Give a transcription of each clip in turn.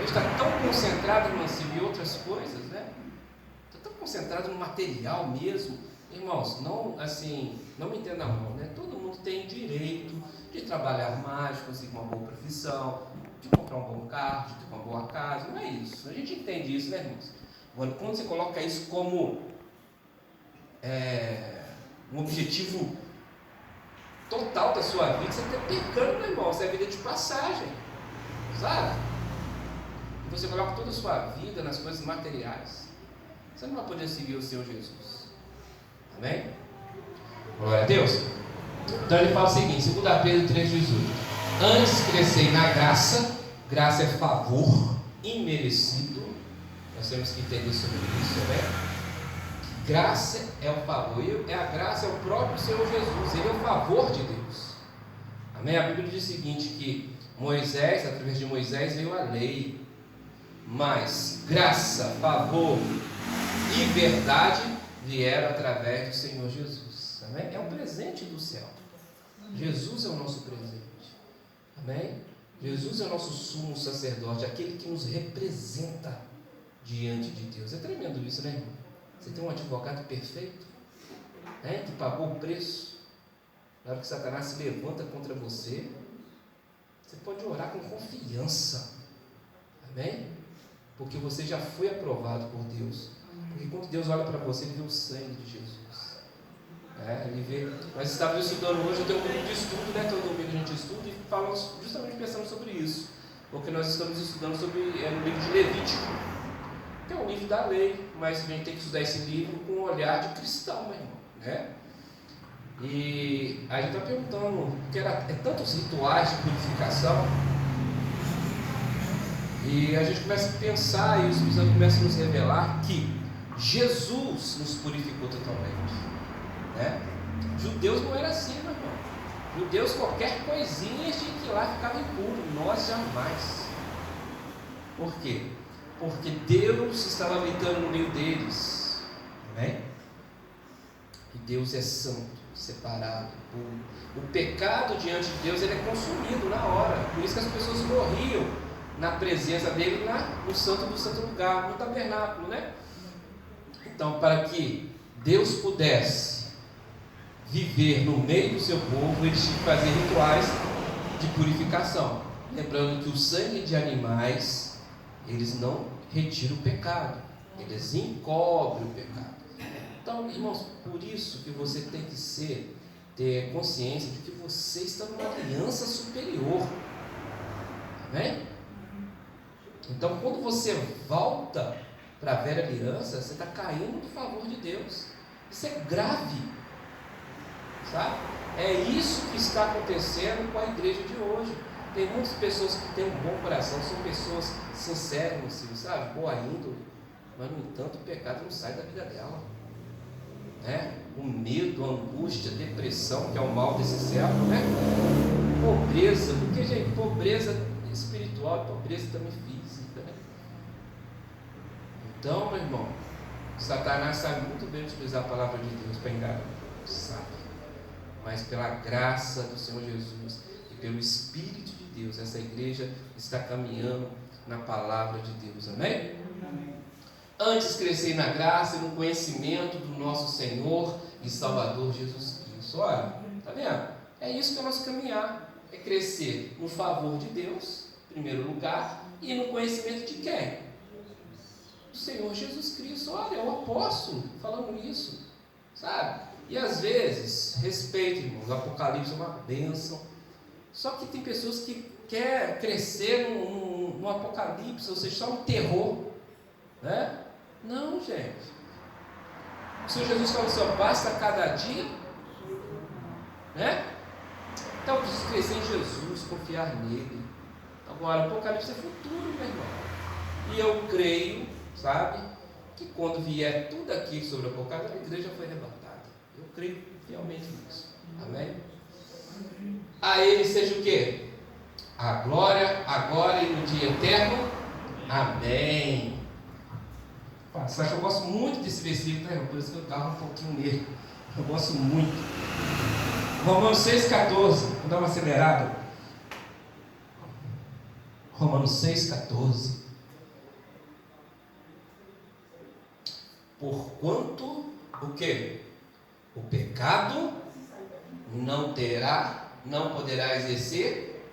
gente está tão concentrado, irmãos, em outras coisas, né? Está tão concentrado no material mesmo. Irmãos, não, assim, não me entenda mal, né? Todo mundo tem direito de trabalhar mais, conseguir uma boa profissão, de comprar um bom carro, de ter uma boa casa. Não é isso. A gente entende isso, né, irmãos? Agora, quando você coloca isso como um objetivo total da sua vida, você está pecando, meu irmão. Isso é vida de passagem, sabe? E você coloca toda a sua vida nas coisas materiais, você não vai poder seguir o Senhor Jesus. Amém? Glória a Deus. Então ele fala o seguinte, 2 Pedro 3,18: antes crescei na graça. Graça é favor imerecido. Nós temos que entender sobre isso, né? Graça é o favor, a graça é o próprio Senhor Jesus, Ele é o favor de Deus. Amém? A Bíblia diz o seguinte, que Moisés, através de Moisés veio a lei, mas graça, favor e verdade vieram através do Senhor Jesus. Amém? É um presente do céu. Jesus é o nosso presente. Amém? Jesus é o nosso sumo sacerdote, aquele que nos representa diante de Deus. É tremendo isso, né, irmão? Você tem um advogado perfeito, que pagou o preço. Na hora que Satanás se levanta contra você, você pode orar com confiança. Amém? Porque você já foi aprovado por Deus. Porque quando Deus olha para você, Ele vê o sangue de Jesus. Ele vê. Nós estávamos estudando hoje, eu tenho um grupo de estudo, né? Todo domingo a gente estuda e falamos justamente pensando sobre isso. Porque nós estamos estudando sobre o livro de Levítico, que é um livro da lei, mas a gente tem que estudar esse livro com um olhar de cristão, meu irmão, né? E a gente está perguntando, porque é tantos rituais de purificação, e a gente começa a pensar, e o Espírito Santo começa a nos revelar que Jesus nos purificou totalmente, né? Judeus não era assim, meu irmão. Judeus, qualquer coisinha tinha que ir lá, ficava impuro. Nós jamais. Por quê? Porque Deus estava habitando no meio deles, né? E Deus é santo, separado, puro. O pecado diante de Deus, ele é consumido na hora. Por isso que as pessoas morriam na presença dele, no santo do santo lugar, no tabernáculo, né? Então, para que Deus pudesse viver no meio do seu povo, eles tinham que fazer rituais de purificação. Lembrando que o sangue de animais, eles não retiram o pecado, eles encobrem o pecado. Então, irmãos, por isso que você tem que ter consciência de que você está numa aliança superior. Amém? Então, quando você volta para a velha aliança, você está caindo no favor de Deus. Isso é grave, sabe? É isso que está acontecendo com a igreja de hoje. Tem muitas pessoas que têm um bom coração, são pessoas sinceras, sabe? Boa índole, mas no entanto o pecado não sai da vida dela, né? O medo, a angústia, a depressão, que é o mal desse século, né? Pobreza, porque, gente, pobreza espiritual e pobreza também física, né? Então, meu irmão, Satanás sabe muito bem utilizar a palavra de Deus para enganar, sabe? Mas pela graça do Senhor Jesus e pelo Espírito de Deus, essa igreja está caminhando na palavra de Deus, amém? Antes crescei na graça e no conhecimento do nosso Senhor e Salvador Jesus Cristo. Olha, tá vendo? É isso que é o nosso caminhar, é crescer no favor de Deus, em primeiro lugar, e no conhecimento de quem? Do Senhor Jesus Cristo. Olha, é o apóstolo falando isso, sabe? E às vezes, respeito, irmãos, o Apocalipse é uma bênção, só que tem pessoas que querem crescer no Apocalipse, ou seja, só no terror, né? Não, gente. O Senhor Jesus falou assim, basta cada dia, né? Então, eu preciso crescer em Jesus, confiar nele. Agora, o Apocalipse é futuro, meu irmão. E eu creio, sabe, que quando vier tudo aqui sobre o Apocalipse, a igreja foi arrebatada. Eu creio realmente nisso. Amém? A ele seja o quê? A glória, agora e no dia eterno. Amém. Sabe que eu gosto muito desse versículo, né? Por isso que eu estava um pouquinho nele. Eu gosto muito. Romanos 6,14. Vou dar uma acelerada. Romanos 6,14. Porquanto o quê? O pecado não poderá exercer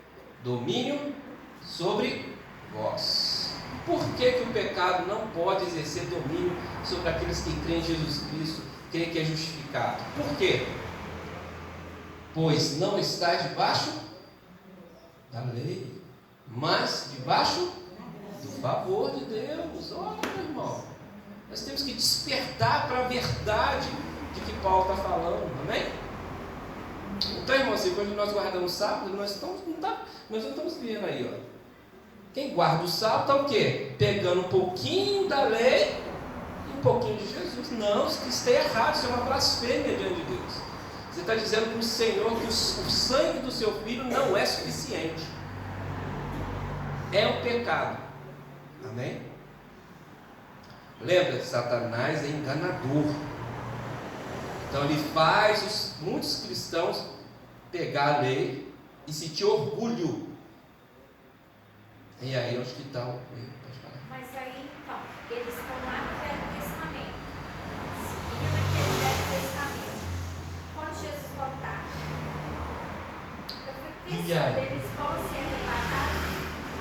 domínio sobre vós. Por que o pecado não pode exercer domínio sobre aqueles que creem em Jesus Cristo, creem que é justificado? Por quê? Pois não está debaixo da lei, mas debaixo do favor de Deus. Olha, meu irmão, nós temos que despertar para a verdade de que Paulo está falando, amém? Então, irmão, assim, quando nós guardamos o sábado, nós não estamos vendo aí, ó. Quem guarda o sábado está o quê? Pegando um pouquinho da lei e um pouquinho de Jesus. Não, isso está errado, isso é uma blasfêmia diante de Deus. Você está dizendo para o Senhor que o sangue do seu filho não é suficiente. É um pecado. Amém? Lembra, Satanás é enganador. Então ele faz muitos cristãos pegar a lei e sentir orgulho. E aí, onde que está o erro? Pode falar. Mas aí, então, eles estão lá no Velho Testamento. Seguindo aquele Velho Testamento. Quando Jesus voltar, eu fui pensando, eles vão se arrebatar.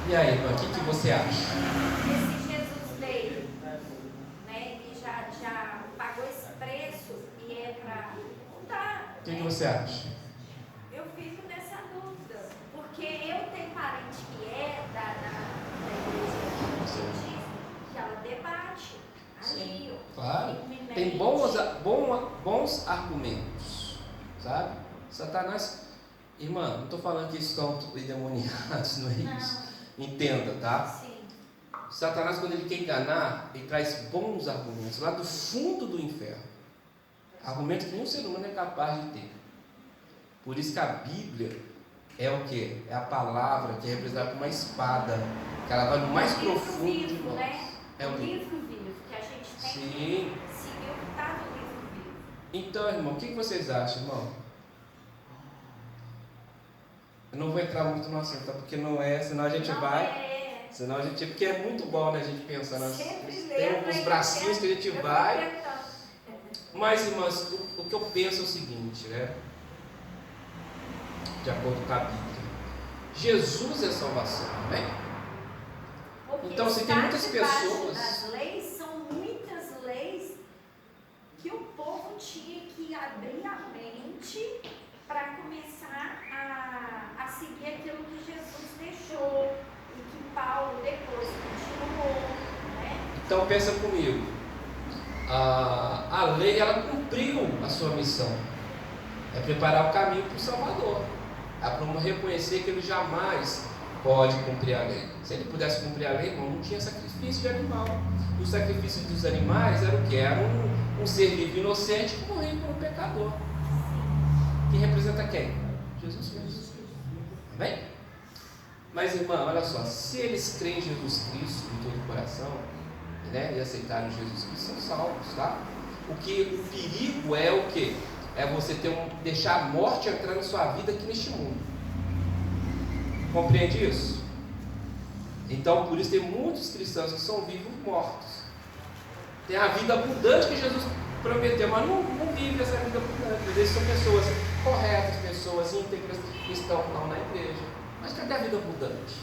E aí, irmã, o que você acha? Esse Jesus veio, né, e já pagou esse preço e é para mudar. O que você acha? Eu fico nessa dúvida, porque eu tenho parente que é da igreja que ela debate ali. Claro, tem bons argumentos, sabe? Satanás, irmã, não estou falando que eles estão endemoniados, não é isso? Entenda, tá? Sim. Satanás, quando ele quer enganar, ele traz bons argumentos lá do fundo do inferno, argumentos que nenhum ser humano é capaz de ter. Por isso que a Bíblia é o que? É a palavra que é representada como uma espada, que ela vai no mais profundo de nós. Né? É o livro vivo, que a gente tem Sim. que seguir o que está no livro vivo. Então, irmão, o que vocês acham, irmão? Eu não vou entrar muito no assunto, tá? Porque não é, senão a gente vai. Senão a gente. Porque é muito bom, né, a gente pensar. Nós temos uns bracinhos que a gente vai. Mas, irmãs, o que eu penso é o seguinte, né? De acordo com a Bíblia, Jesus é salvação, né? Então, se tem muitas pessoas. As leis são muitas leis que o povo tinha que abrir a mente para começar a seguir aquilo que Jesus deixou e que Paulo depois continuou, né? Então, pensa comigo. A lei, ela cumpriu a sua missão. É preparar o caminho para o Salvador. É para reconhecer que ele jamais pode cumprir a lei. Se ele pudesse cumprir a lei, não tinha sacrifício de animal. E o sacrifício dos animais era o que? Era um ser vivo inocente que morria por um pecador. Que representa quem? Jesus Cristo. Amém? Mas, irmã, olha só, se eles creem em Jesus Cristo de todo o coração, né, e aceitaram Jesus Cristo, são salvos, tá? O perigo é o quê? É você deixar a morte entrar na sua vida aqui neste mundo. Compreende isso? Então, por isso tem muitos cristãos que são vivos mortos. Tem a vida abundante que Jesus prometeu, mas não vive essa vida abundante. Às vezes são pessoas corretas, pessoas íntegras que estão na igreja. Mas cadê a vida abundante?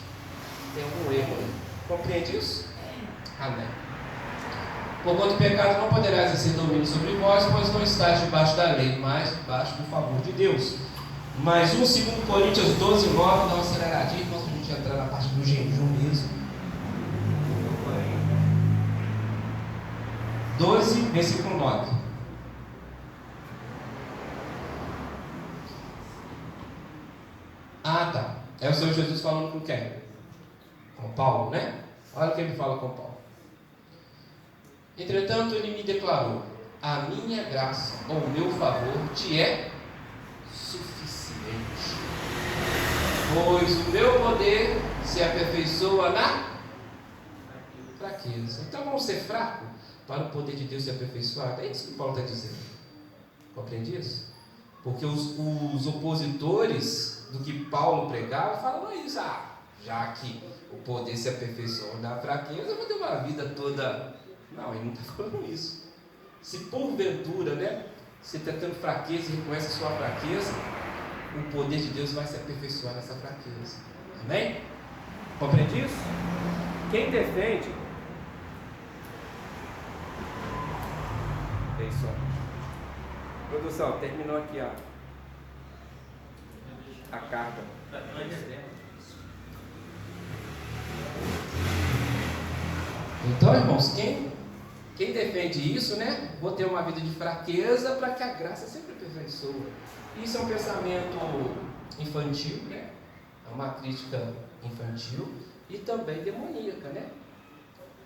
Tem algum erro aí? Compreende isso? Amém. Porquanto o pecado não poderá exercer domínio sobre vós, pois não estáis debaixo da lei, mas debaixo do favor de Deus. Mais 2 Coríntios 12, 9, dá uma aceleradinha, para a gente entrar na parte do jejum mesmo. 12, versículo 9. Ah, tá. É o Senhor Jesus falando com quem? Com Paulo, né? Olha o que ele fala com Paulo. Entretanto, ele me declarou: a minha graça, ou o meu favor, te é suficiente, pois o meu poder se aperfeiçoa na fraqueza. Então vamos ser fracos para o poder de Deus se aperfeiçoar. É isso que Paulo está dizendo. Compreende isso? Porque os opositores do que Paulo pregava falavam isso. Já que o poder se aperfeiçoa na fraqueza, eu vou ter uma vida toda. Não, ele não está falando isso. Se porventura, né, você está tendo fraqueza e reconhece a sua fraqueza, o poder de Deus vai se aperfeiçoar nessa fraqueza. Amém? Compreende isso? Quem defende... É isso. Produção, terminou aqui a carta. Então, irmãos, quem defende isso, né? Vou ter uma vida de fraqueza para que a graça sempre aperfeiçoe. Isso é um pensamento infantil, né? É uma crítica infantil e também demoníaca, né?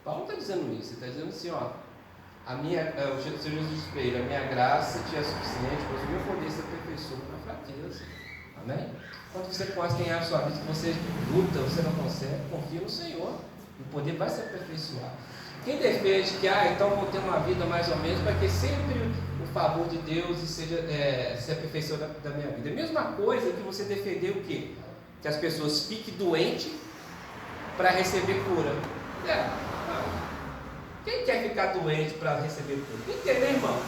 Paulo está dizendo isso, ele está dizendo assim, ó, o Senhor Jesus Pereira, a minha graça te é suficiente, pois o meu poder se aperfeiçoa na fraqueza. Amém? Quando você conhece quem é a sua vida, que você luta, você não consegue, confia no Senhor, o poder vai se aperfeiçoar. Quem defende que, então vou ter uma vida mais ou menos, para que sempre o favor de Deus se aperfeiçoe da minha vida. É a mesma coisa que você defender o quê? Que as pessoas fiquem doentes para receber cura. Quem quer ficar doente para receber cura? Quem quer, né, irmão?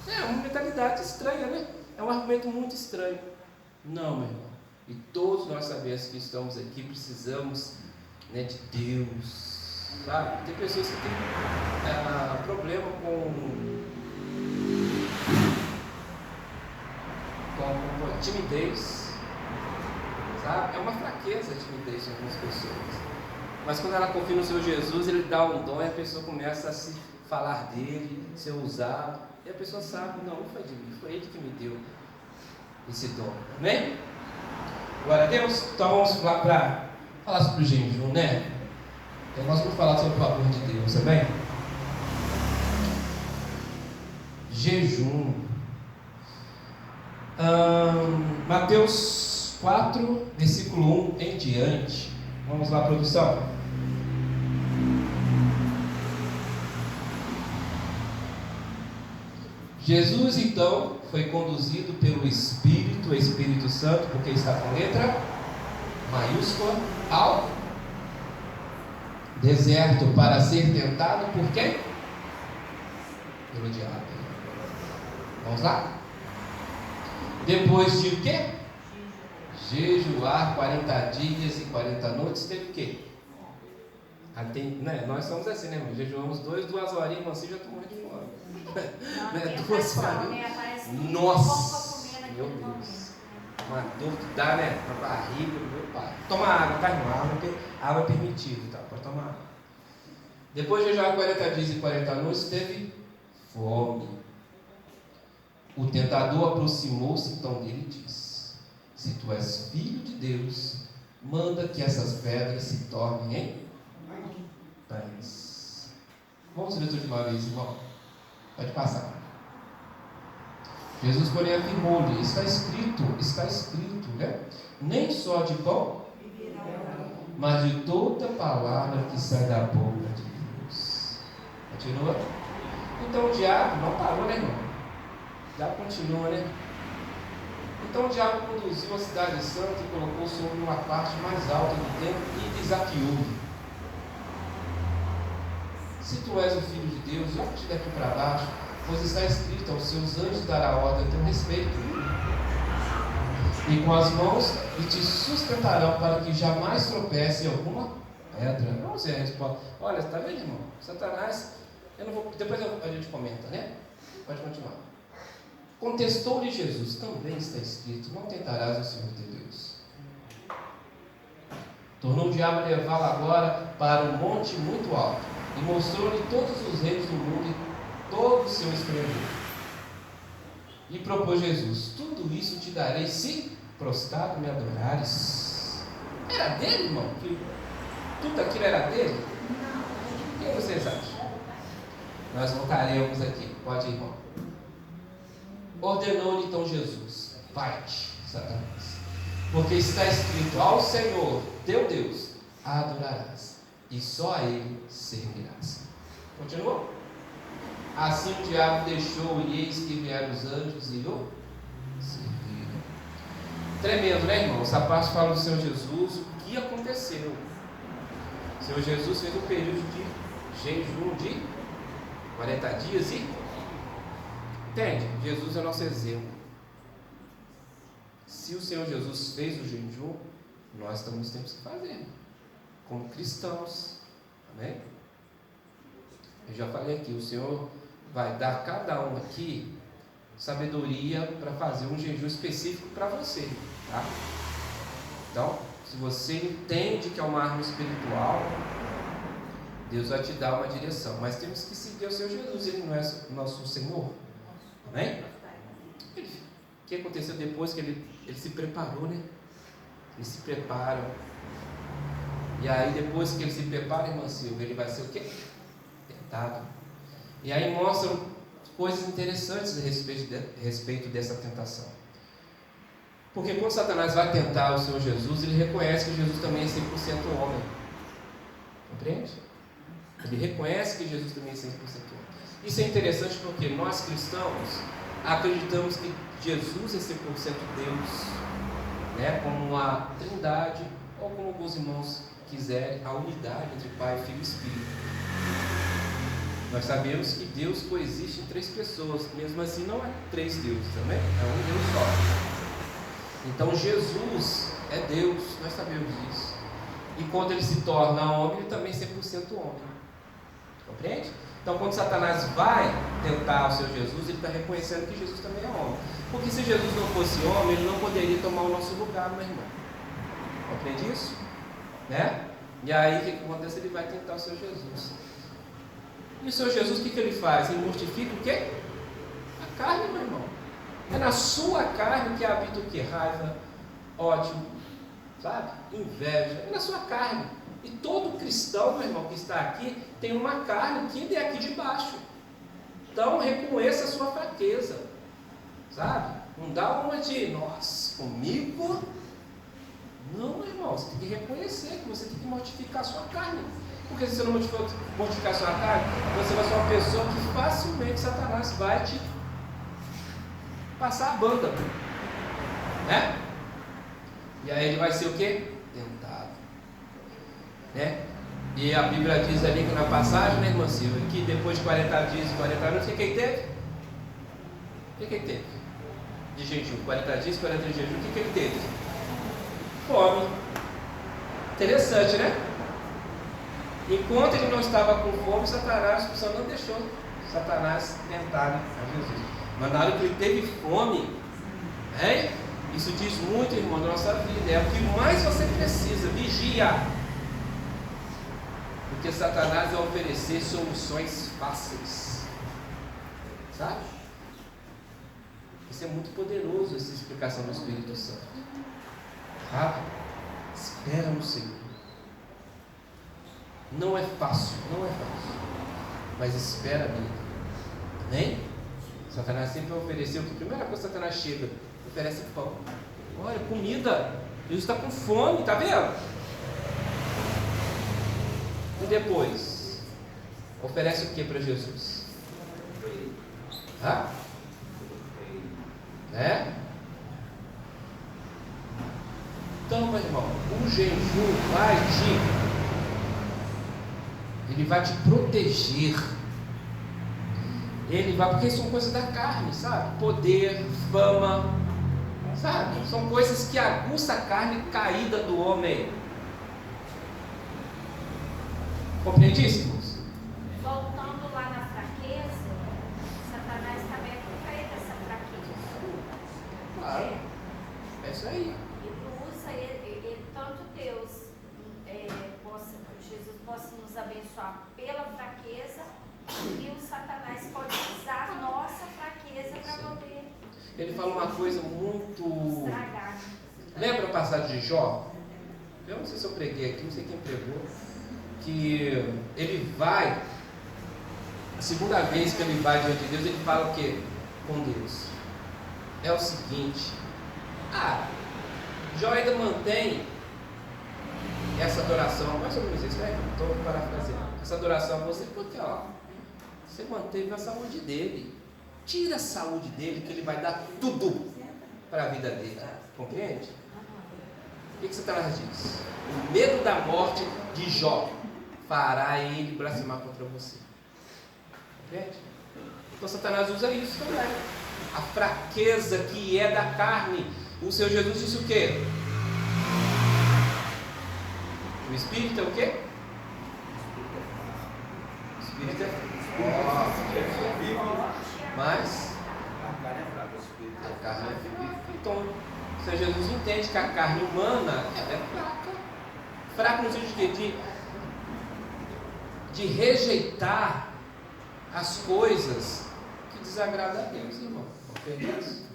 É uma mentalidade estranha, né? É um argumento muito estranho. Não, meu irmão. E todos nós sabemos que estamos aqui, precisamos, né, de Deus. Sabe? Tem pessoas que têm problema com timidez, sabe? É uma fraqueza a timidez de algumas pessoas. Mas quando ela confia no Senhor Jesus, Ele dá um dom e a pessoa começa a se falar dele, ser usado. E a pessoa sabe, não foi de mim, foi Ele que me deu esse dom. Amém? Glória a Deus. Então vamos lá para falar sobre o jejum, né? Então nós vamos falar sobre o favor de Deus, amém? Jejum. Mateus 4, versículo 1 em diante. Vamos lá, produção. Jesus então foi conduzido pelo Espírito Santo, porque está com letra maiúscula, ao deserto para ser tentado por quem? Pelo diabo. Vamos lá? Depois de o quê? Jejuar 40 dias e 40 noites, teve o quê? Né? Nós somos assim, né, irmão? Jejuamos 2 horinhas, assim já estou morrendo de fome. Né? 2 horinhas. Nossa! Meu Deus! Uma dor que dá, né? Na barriga, meu pai. Toma água, tá, irmão? Água é permitido, tá? Pode tomar água. Depois de jejuar 40 dias e 40 noites, teve fome. O tentador aproximou-se então dele e disse: se tu és filho de Deus, manda que essas pedras se tornem em pães. Vamos ler tudo de uma vez, irmão? Pode passar. Jesus, porém, afirmou-lhe: está escrito, né? Nem só de pão, mas de toda palavra que sai da boca de Deus. Continua? Então o diabo não parou, né, irmão? O diabo continua, né? Então o diabo conduziu a cidade santa e colocou sobre uma parte mais alta do templo e desafiou-lhe: se tu és o Filho de Deus, joga-te daqui para baixo, pois está escrito: aos seus anjos dará ordem a teu respeito, e com as mãos e te sustentarão para que jamais tropece em alguma pedra. Vamos ver a resposta. Olha, está vendo, irmão? Satanás, eu não vou, depois a gente comenta, né? Pode continuar. Contestou-lhe Jesus: também está escrito: não tentarás o Senhor teu Deus. Tornou o diabo levá-lo agora para um monte muito alto e mostrou-lhe todos os reinos do mundo e todo o seu esplendor. E propôs Jesus: tudo isso te darei se prostrado me adorares. Era dele, irmão? Tudo aquilo era dele? O que vocês acham? Nós voltaremos aqui. Pode ir, irmão. Ordenou-lhe então Jesus: vai-te, Satanás, porque está escrito: ao Senhor teu Deus adorarás, e só a Ele servirás. Continua? Assim o diabo deixou, e eis que vieram os anjos e o serviram. Tremendo, né, irmão? Essa parte fala do Senhor Jesus, o que aconteceu. O Senhor Jesus fez um período de jejum de 40 dias e Entende? Jesus é o nosso exemplo. Se o Senhor Jesus fez o jejum, nós também temos que fazer, como cristãos. Amém? Eu já falei aqui, o Senhor vai dar a cada um aqui sabedoria para fazer um jejum específico para você, tá? Então, se você entende que é uma arma espiritual, Deus vai te dar uma direção, mas temos que seguir o Senhor Jesus, Ele não é nosso Senhor. Amém? O que aconteceu depois que ele se preparou, né? Eles se preparam. E aí depois que ele se prepara, irmã Silvia, ele vai ser o quê? Tentado. E aí mostram coisas interessantes a respeito dessa tentação. Porque quando Satanás vai tentar o Senhor Jesus, ele reconhece que Jesus também é 100% homem. Compreende? Ele reconhece que Jesus também é 100% homem. Isso é interessante porque nós cristãos acreditamos que Jesus é 100% Deus, né? Como a Trindade, ou como alguns irmãos quiserem, a unidade entre Pai, Filho e Espírito. Nós sabemos que Deus coexiste em 3 pessoas, mesmo assim não é 3 deuses, também é um Deus só. Então Jesus é Deus, nós sabemos disso. E quando ele se torna homem, ele também é 100% homem. Compreende? Então quando Satanás vai tentar o Senhor Jesus, ele está reconhecendo que Jesus também é homem. Porque se Jesus não fosse homem, ele não poderia tomar o nosso lugar, meu irmão. Compreende isso? Né? E aí o que acontece? Ele vai tentar o Senhor Jesus. E o Senhor Jesus, o que ele faz? Ele mortifica o quê? A carne, meu irmão. É na sua carne que habita o quê? Raiva, ódio, sabe? Inveja. É na sua carne. E todo cristão, meu irmão, que está aqui, tem uma carne aqui e aqui de baixo. Então, reconheça a sua fraqueza. Sabe? Não dá uma de, nossa, comigo? Não, meu irmão, você tem que reconhecer que você tem que mortificar a sua carne. Porque se você não mortificar a sua carne, você vai ser uma pessoa que facilmente Satanás vai te passar a banda, né? E aí ele vai ser o quê? Tentado, né? E a Bíblia diz ali que na passagem, né, irmã Silvia, que depois de 40 dias e 40 anos, o que ele teve? O que ele teve? De jejum, 40 dias, 40 dias de jejum, o que ele teve? Fome. Interessante, né? Enquanto ele não estava com fome, Satanás só não deixou Satanás tentar a Jesus. Mas na hora que ele teve fome, isso diz muito, irmão, da nossa vida. É o que mais você precisa, vigia. Porque Satanás vai oferecer soluções fáceis. Sabe? Isso é muito poderoso, essa explicação do Espírito Santo. Sabe? Espera no Senhor. Não é fácil, mas espera nele. Amém? Satanás sempre ofereceu, que a primeira coisa que Satanás chega, oferece pão. Olha, comida. Jesus está com fome, está vendo? E depois, oferece o que para Jesus? Então, meu irmão, o jejum ele vai te proteger. Ele vai, porque são coisas da carne, sabe? Poder, fama, sabe? São coisas que aguçam a carne caída do homem. Compreende isso, irmãos? Voltando lá na fraqueza, Satanás também é dessa fraqueza. Claro. É isso aí. E usa ele tanto Deus Jesus possa nos abençoar pela fraqueza, e o Satanás pode usar a nossa fraqueza para poder. Ele fala uma coisa muito estragar. Lembra a passagem de Jó? Eu não sei se eu preguei aqui, não sei quem pregou. Que ele vai, a segunda vez que ele vai diante de Deus, ele fala o quê? Com Deus. É o seguinte: Jó ainda mantém essa adoração, mais ou menos isso, né? Estou parafraseando. Essa adoração a você, porque você manteve a saúde dele. Tira a saúde dele, que ele vai dar tudo para a vida dele. Compreende? O que Satanás diz? O medo da morte de Jó fará ele blasfemar contra você. Compreende? Então Satanás usa isso também. A fraqueza que é da carne. O Senhor Jesus disse o quê? O Espírito é o quê? O Espírito é mas a carne é viva. Então o Senhor Jesus entende que a carne humana ela é fraca. Fraca no sentido de quê? De rejeitar as coisas que desagradam a Deus, irmão. Compreende?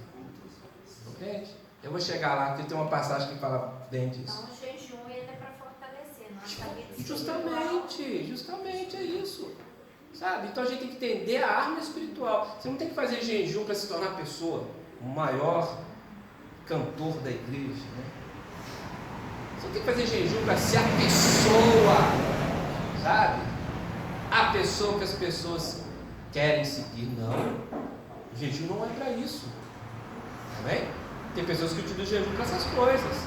Compreende? Eu vou chegar lá, porque tem uma passagem que fala bem disso. Então o jejum ele é para fortalecer, não Justamente é isso. Sabe? Então a gente tem que entender a arma espiritual. Você não tem que fazer jejum para se tornar a pessoa, o maior cantor da igreja, né? Você não tem que fazer jejum para ser a pessoa, sabe? A pessoa que as pessoas querem seguir. Não. O jejum não é para isso. Amém? Tem pessoas que utilizam o jejum para essas coisas.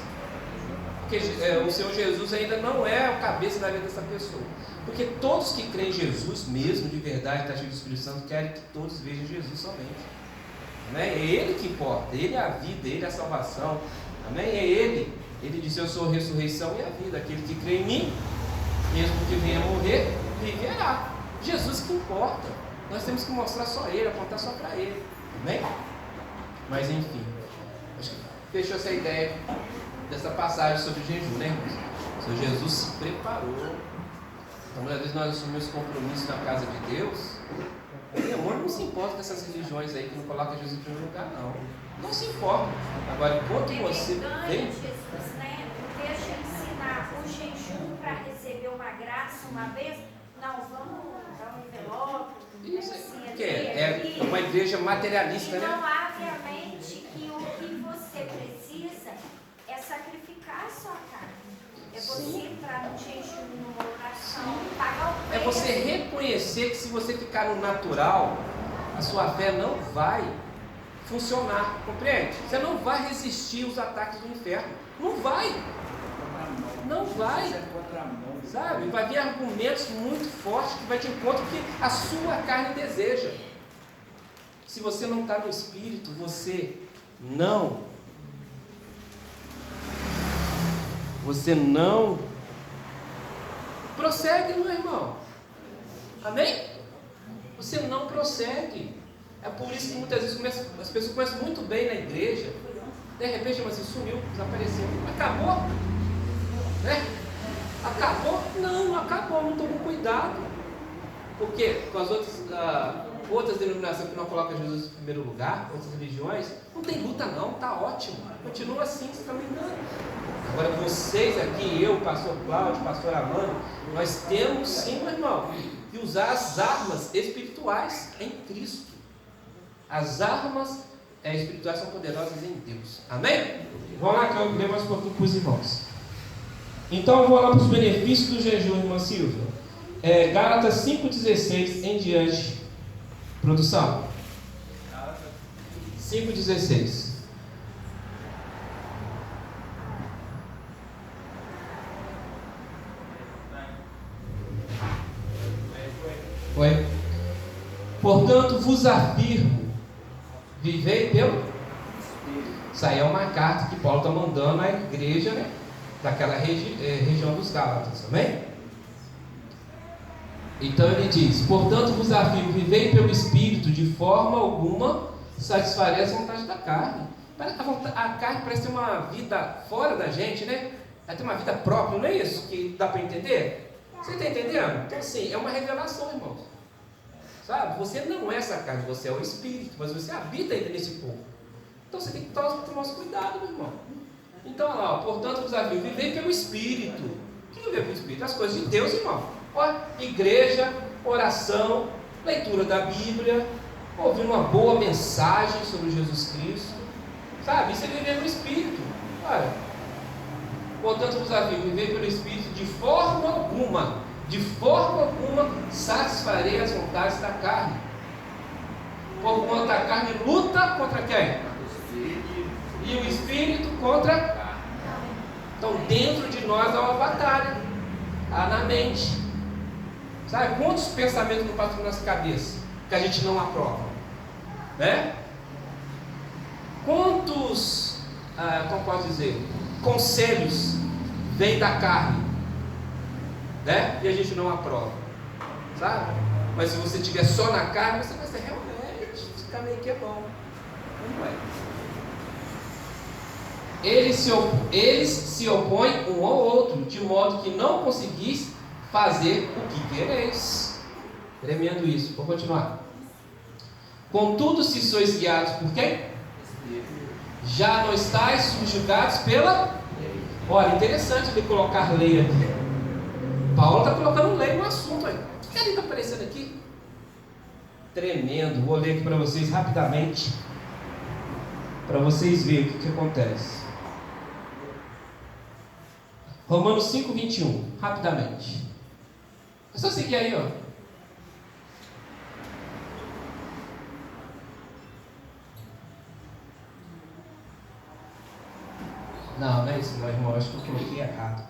Porque o Senhor Jesus ainda não é o cabeça da vida dessa pessoa. Porque todos que creem em Jesus, mesmo de verdade, está cheio do Espírito Santo, querem que todos vejam Jesus somente. Amém? É Ele que importa. Ele é a vida, Ele é a salvação. Amém? É Ele. Ele diz: eu sou a ressurreição e a vida. Aquele que crê em mim, mesmo que venha morrer, viverá. Jesus que importa. Nós temos que mostrar só Ele, apontar só para Ele. Amém? Mas enfim, acho que fechou essa ideia dessa passagem sobre o jejum, né, irmãos? O Senhor Jesus se preparou. Então, muitas vezes nós assumimos compromisso na casa de Deus. O demônio não se importa com essas religiões aí que não colocam Jesus em primeiro lugar, não. Não se importa. Agora, enquanto você vem... Jesus, né? Deixa ensinar o jejum para receber uma graça uma vez. Não, vamos dar um envelope. Isso é, é uma igreja materialista, e né? não abre a mente que o que você precisa é sacrificar a sua carne. É você entrar no jejum, numa oração, pagar o preço. É você reconhecer que se você ficar no natural, a sua fé não vai funcionar, compreende? Você não vai resistir aos ataques do inferno. Não vai. Não vai. Sabe? Vai vir argumentos muito fortes que vai de encontro que a sua carne deseja. Se você não está no Espírito, você não prossegue, meu irmão. Amém? Você não prossegue. É por isso que muitas vezes as pessoas começam muito bem na igreja, de repente, mas assim, sumiu, desapareceu. Acabou? Né? Acabou? Não acabou, não tomou cuidado. Porque com as outras denominações que não colocam Jesus em primeiro lugar, outras religiões, não tem luta não, está ótimo. Continua assim, você está me engano. Agora vocês aqui, eu, pastor Cláudio, pastor Amando, nós temos sim, meu irmão, que usar as armas espirituais em Cristo. As armas espirituais são poderosas em Deus. Amém? Vamos lá que eu levo mais um pouquinho para os irmãos. Então eu vou lá para os benefícios do jejum, irmã Silvia. Gálatas 5,16 em diante. Produção. 5,16. Foi. Portanto, vos afirmo, vivei pelo Espírito. Isso aí é uma carta que Paulo está mandando à igreja, né, daquela região dos Gálatas, amém? Então ele diz: portanto vos afirmo, vivei pelo Espírito, de forma alguma satisfarei as vontades da carne. A carne parece ter uma vida fora da gente, né? Ela tem uma vida própria, não é isso que dá para entender? Você está entendendo? Então assim, é uma revelação, irmãos. Sabe? Você não é essa carne, você é o Espírito, mas você habita ainda nesse povo. Então você tem que tomar cuidado, meu irmão. Então, olha lá, portanto, vos afirmo, vivei pelo Espírito. O que viver pelo Espírito? As coisas de Deus, irmão. Olha, igreja, oração, leitura da Bíblia, ouvir uma boa mensagem sobre Jesus Cristo. Sabe? Isso é viver no Espírito. Olha, portanto, vos afirmo, vivei pelo Espírito, de forma alguma satisfarei as vontades da carne. Porquanto a carne luta contra quem? E o Espírito contra a carne. Então dentro de nós há uma batalha. Há na mente. Sabe quantos pensamentos não passam na nossa cabeça? que a gente não aprova, né? Quantos, como posso dizer, conselhos vêm da carne, né? E a gente não aprova, sabe? Mas se você estiver só na carne, você vai ser realmente, esse caminho aqui é bom. Não é. Eles se opõem um ao outro, de modo que não conseguis fazer o que quereis. Tremendo isso. Vou continuar. Contudo, se sois guiados por quem? Já não estáis subjugados pela lei. Olha, interessante ele colocar lei aqui. Paulo está colocando lei no assunto aí. O que ele está aparecendo aqui? Tremendo. Vou ler aqui para vocês rapidamente, para vocês verem o que acontece. Romanos 5, 21. Rapidamente. É só seguir aí, ó. Não, não é isso, não, irmão. Acho que eu coloquei errado.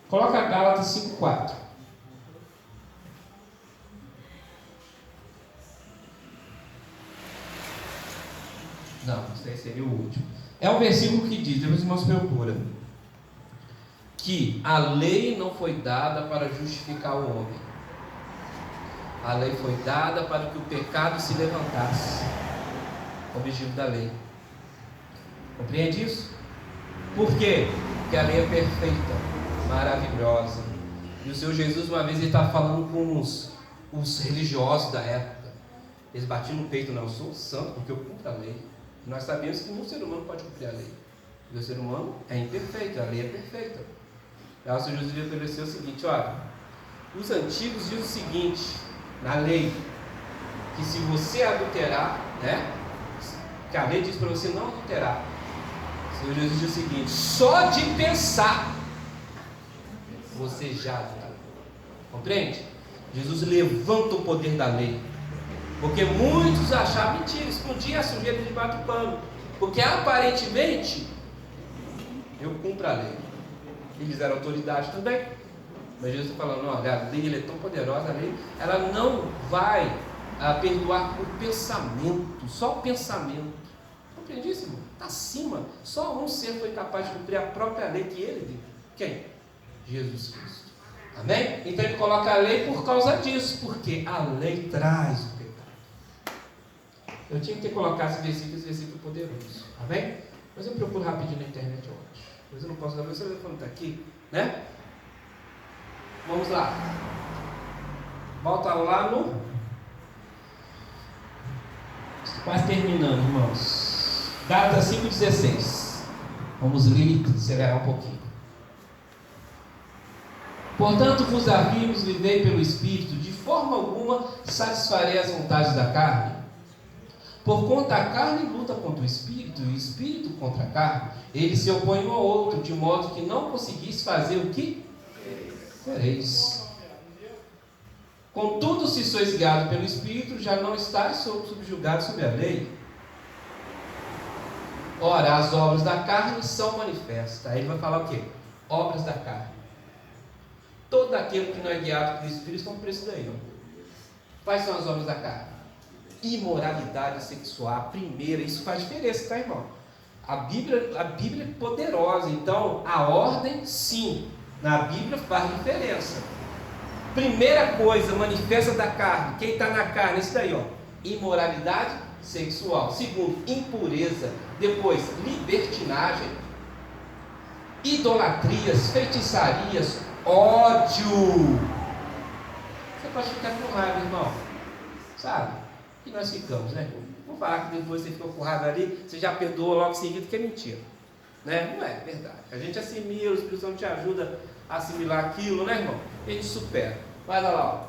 Coloca Gálatas 5:4. Não, esse aí seria o último. É um versículo que diz, depois os irmãos procuram, que a lei não foi dada para justificar o homem. A lei foi dada para que o pecado se levantasse. O objetivo da lei. Compreende isso? Por quê? Porque a lei é perfeita, maravilhosa. E o Senhor Jesus, uma vez, ele estava falando com os religiosos da época. Eles batiam no peito, não, eu sou santo porque eu cumpro a lei. E nós sabemos que nenhum ser humano pode cumprir a lei. E o ser humano é imperfeito, a lei é perfeita. E o Senhor Jesus ofereceu o seguinte: olha, os antigos dizem o seguinte, na lei, que se você adulterar, né, que a lei diz para você não adulterar. O Senhor Jesus diz o seguinte: só de pensar você já adulterou. Compreende? Jesus levanta o poder da lei, porque muitos achavam mentira, explodia a sujeira debaixo do pano, porque aparentemente eu cumpro a lei. Eles eram autoridade também, mas Jesus está falando: olha, a lei é tão poderosa, a lei, ela não vai perdoar por pensamento, só o pensamento. Compreende isso, irmão? Está acima. Só um ser foi capaz de cumprir a própria lei que ele deu. Quem? Jesus Cristo. Amém? Então ele coloca a lei por causa disso, porque a lei traz o pecado. Eu tinha que ter colocado esse versículo poderoso. Amém? Mas eu procuro rapidinho na internet hoje. Mas eu não posso dar para você quando está aqui, né? Vamos lá. Volta lá no. Quase terminando, irmãos. Gálatas 5,16. Vamos ler, acelerar um pouquinho. Portanto, vos afirmo, vivei pelo Espírito, de forma alguma satisfarei as vontades da carne. Porquanto a carne luta contra o Espírito, e o Espírito contra a carne. Eles se opõem um ao outro, de modo que não conseguis fazer o que quereis. Contudo, se sois guiados pelo Espírito, já não estáis subjugados sob a lei. Ora, as obras da carne são manifestas. Aí ele vai falar o quê? Obras da carne. Todo aquele que não é guiado pelo Espírito está no preço daí. Quais são as obras da carne? Imoralidade sexual, a primeira. Isso faz diferença, tá, irmão? A Bíblia é poderosa. Então, a ordem, sim, na Bíblia faz diferença. Primeira coisa, manifesta da carne. Quem está na carne, isso daí, ó. Imoralidade sexual. Segundo, impureza. Depois, libertinagem, idolatrias, feitiçarias, ódio. Você pode ficar com raiva, irmão. Sabe? E nós ficamos, né? Vamos falar que depois você ficou com raiva ali, você já perdoou logo em seguida, que é mentira. Né? Não é verdade. A gente assimila, o Espírito Santo te ajuda a assimilar aquilo, né, irmão? E a gente supera. Vai lá, ó.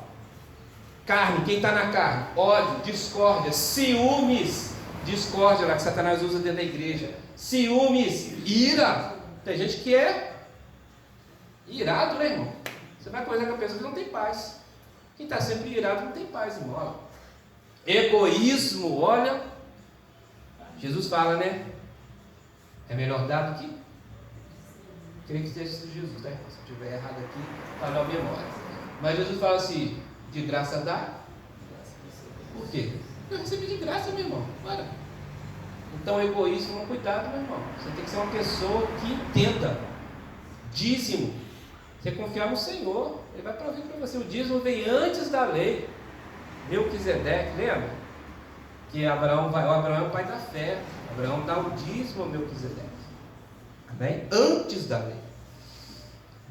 Carne, quem está na carne? Ódio, discórdia, ciúmes. Discórdia lá que Satanás usa dentro da igreja. Ciúmes, ira. Tem gente que é irado, né, irmão? Você vai conversar com a pessoa que não tem paz. Quem está sempre irado não tem paz, irmão. Egoísmo, olha. Jesus fala, né? É melhor dar do que Creio que seja de Jesus, tá? Se eu estiver errado aqui, está na memória. Mas Jesus fala assim, de graça dá? Por quê? Eu recebi de graça, meu irmão. Bora. Então, egoísmo, cuidado, meu irmão. Você tem que ser uma pessoa que entenda. Dízimo. Você confiar no Senhor, Ele vai prover para você. O dízimo vem antes da lei. Melquisedeque, lembra? Que Abraão é o pai da fé. Abraão dá o dízimo ao Melquisedeque. Amém? Antes da lei.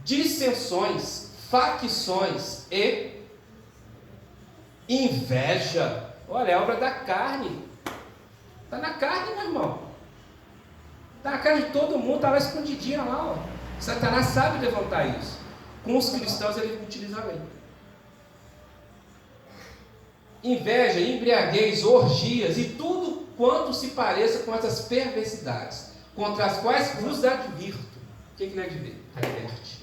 Dissensões, facções e inveja. Olha, é obra da carne. Está na carne, meu irmão. Está na carne de todo mundo, está lá escondidinha lá. Ó. Satanás sabe levantar isso. Com os cristãos ele utiliza a lei. Inveja, embriaguez, orgias e tudo quanto se pareça com essas perversidades, contra as quais vos advirto. O que ele adverte?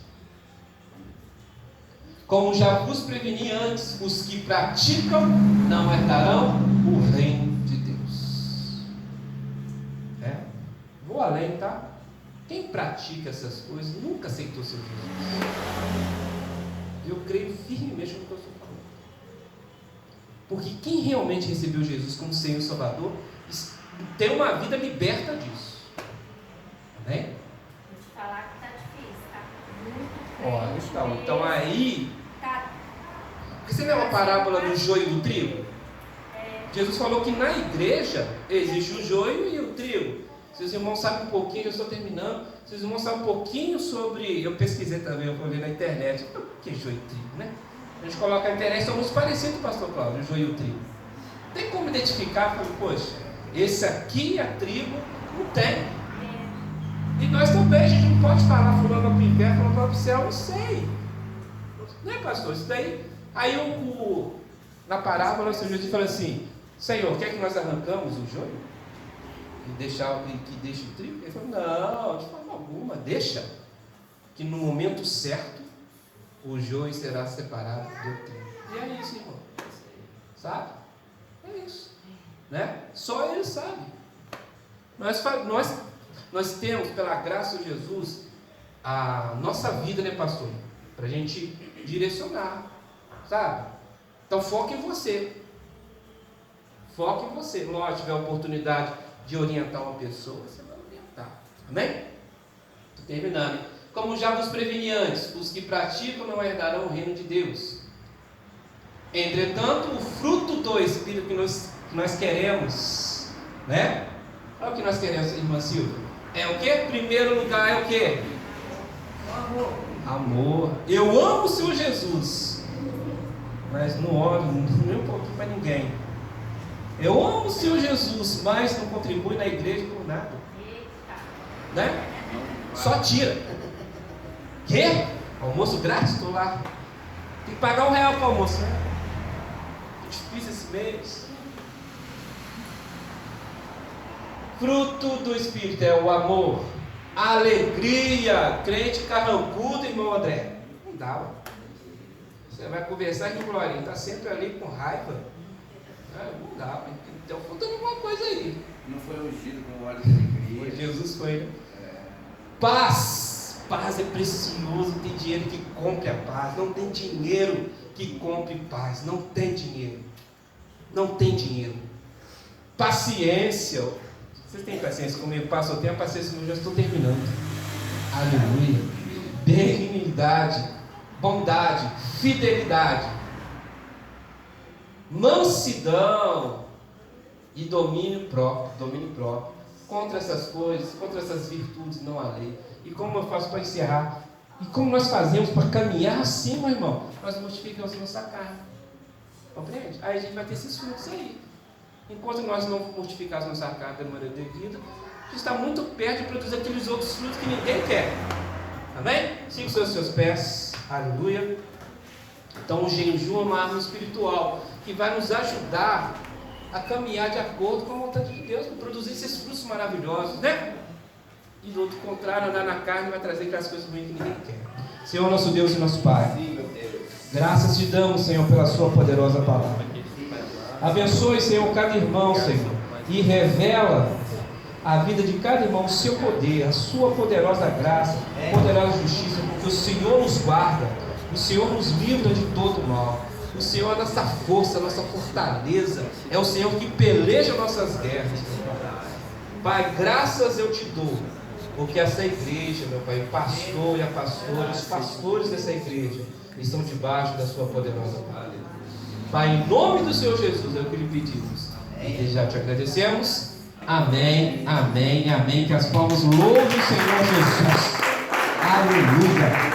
Como já vos preveni antes, os que praticam não herdarão o reino de Deus. Vou além, tá? Quem pratica essas coisas nunca aceitou seu Jesus. Eu creio firmemente no que eu estou falando. Porque quem realmente recebeu Jesus como Senhor e Salvador tem uma vida liberta disso. Amém? Vou te falar que está difícil, tá? Muito Então aí. Tá. Você lembra a parábola do joio e do trigo? Jesus falou que na igreja existe o joio e o trigo. Se os irmãos sabem um pouquinho, eu estou terminando. Se os irmãos sabem um pouquinho sobre. Eu pesquisei também, eu falei na internet. O que é joio e trigo, né? A gente coloca na internet, são muito parecidos, pastor Cláudio, o joio e o trigo. Tem como identificar? Falei, poxa, esse aqui é trigo? Não tem. E nós também, a gente não pode falar fulano para o inferno, fulano para o céu, não sei. Né, pastor? Isso daí. Aí na parábola, o Senhor Jesus fala assim: Senhor, quer que nós arrancamos o joio? E que deixe o trigo? Ele falou: não, de forma alguma, deixa. Que no momento certo, o joio será separado do trigo. E é isso, irmão. Sabe? É isso. Né? Só Ele sabe. Nós temos, pela graça de Jesus, a nossa vida, né, pastor? Para a gente direcionar. Sabe? Então foque em você. Foque em você. Lógico, tiver a oportunidade de orientar uma pessoa, você vai orientar. Amém? Estou terminando. Como já vos preveni antes, os que praticam não herdarão o reino de Deus. Entretanto, o fruto do Espírito que nós queremos, né? Olha o que nós queremos, irmã Silvia. É o que? Primeiro lugar é o que? Amor. Amor. Eu amo o Senhor Jesus, mas não oro nem um pouquinho para ninguém. Eu amo o Senhor Jesus, mas não contribui na igreja por nada. Né? Só tira. Quê? Almoço grátis? Estou lá. Tem que pagar R$1 para o almoço, né? É difícil esse mês. Fruto do Espírito é o amor, a alegria. Crente carrancudo, irmão André. Não dá, ué. Você vai conversar com o Glorinho, está sempre ali com raiva. Não dá, ué. Então faltando alguma coisa aí. Não foi ungido com óleo de alegria. Jesus foi, né? Paz. Paz é precioso. Tem dinheiro que compre a paz. Não tem dinheiro que compre paz. Não tem dinheiro. Não tem dinheiro. Paciência. Vocês têm paciência comigo? Passa o tempo, paciência comigo, já estou terminando. Aleluia. Benignidade, bondade, fidelidade, mansidão e domínio próprio. Contra essas coisas, contra essas virtudes não há lei. E como eu faço para encerrar? E como nós fazemos para caminhar assim, meu irmão? Nós mortificamos a nossa carne. Compreende? Aí a gente vai ter esses frutos aí. Enquanto nós não mortificarmos nossa carne da maneira devida, a gente está muito perto de produzir aqueles outros frutos que ninguém quer. Amém? Siga os seus pés. Aleluia. Então o jejum é uma arma espiritual que vai nos ajudar a caminhar de acordo com a vontade de Deus, para produzir esses frutos maravilhosos, né? E do outro contrário, andar na carne vai trazer aquelas coisas ruins que ninguém quer. Senhor nosso Deus e nosso Pai, graças te damos, Senhor, pela sua poderosa palavra. Abençoe, Senhor, cada irmão, Senhor, e revela a vida de cada irmão, o seu poder, a sua poderosa graça, poderosa justiça, porque o Senhor nos guarda, o Senhor nos livra de todo mal. O Senhor é a nossa força, a nossa fortaleza, é o Senhor que peleja nossas guerras. Pai, graças eu te dou, porque essa igreja, meu Pai, o pastor e a pastora, os pastores dessa igreja, estão debaixo da sua poderosa mão. Pai, em nome do Senhor Jesus, é o que lhe pedimos. E já te agradecemos. Amém, amém, amém. Que as palmas louvem o Senhor Jesus. Aleluia.